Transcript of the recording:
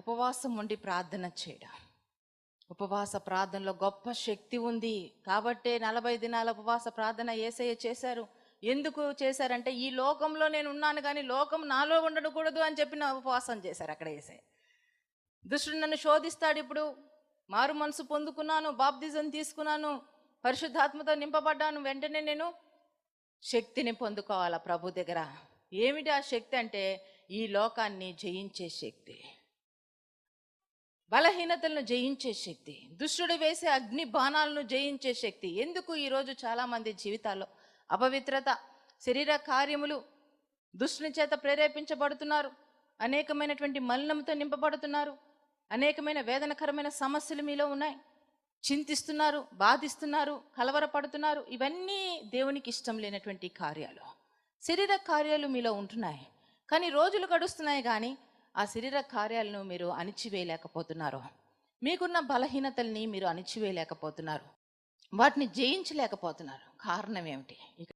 ఉపవాసం ఉండి ప్రార్థన చేయడం. ఉపవాస ప్రార్థనలో గొప్ప శక్తి ఉంది కాబట్టే 40 దినాల ఉపవాస ప్రార్థన యేసయ్య చేశారు. ఎందుకు చేశారంటే ఈ లోకంలో నేను ఉన్నాను కానీ లోకం నాలో ఉండకూడదు అని చెప్పిన ఉపవాసం చేశారు అక్కడ యేసయ్య. దుష్టుడు నన్ను శోధిస్తాడు, ఇప్పుడు మారు మనసు పొందుకున్నాను, బాప్తిజం తీసుకున్నాను, పరిశుద్ధాత్మతో నింపబడ్డాను, వెంటనే నేను శక్తిని పొందుకోవాలా ప్రభు దగ్గర. ఏమిటి ఆ శక్తి అంటే ఈ లోకాన్ని జయించే శక్తి, బలహీనతలను జయించే శక్తి, దుష్టుడు వేసే అగ్ని బాణాలను జయించే శక్తి. ఎందుకు ఈరోజు చాలామంది జీవితాల్లో అపవిత్రత, శరీర కార్యములు దుష్టుని చేత ప్రేరేపించబడుతున్నారు, అనేకమైనటువంటి మలినంతో నింపబడుతున్నారు, అనేకమైన వేదనకరమైన సమస్యలు మీలో ఉన్నాయి, చింతిస్తున్నారు, బాధిస్తున్నారు, కలవరపడుతున్నారు. ఇవన్నీ దేవునికి ఇష్టం లేనటువంటి కార్యాలు, శరీర కార్యాలు మీలో ఉంటున్నాయి. కానీ రోజులు గడుస్తున్నాయి కానీ ఆ శరీర కార్యాలను మీరు అణిచివేయలేకపోతున్నారు. మీకున్న బలహీనతల్ని మీరు అణిచివేయలేకపోతున్నారు, వాటిని జయించలేకపోతున్నారు. కారణం ఏమిటి?